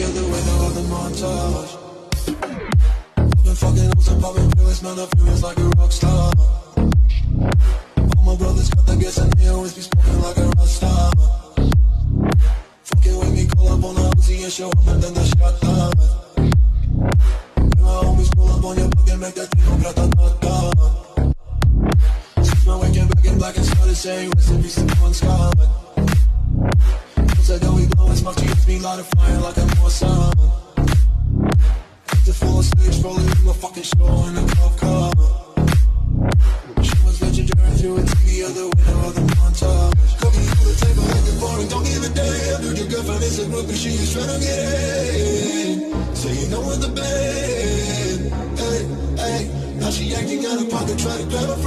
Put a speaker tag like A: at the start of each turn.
A: other window of the montage. I've been fucking hoes and popping pills, man, I feel it's like a rock star. All my brothers got the gas and they always be smoking like a rock star. Fucking with me, call up on the Uzi and show up and then the shot down. And my homies pull up on your block and make that thing go grata-nata. Since my waking back in black and started saying rest in peace to one scar. Said that we blowin' smoke, she gets me light a fire like a more sun. The full stage, rolling through a fucking show in a cop car. She was legendary through a TV, other window of the montage. Cooking on the table like a boring, don't give a damn. Dude, your girlfriend is a groupie, she is tryna get in. So you know in the bed, hey, hey. Now she acting out of pocket, try to grab her.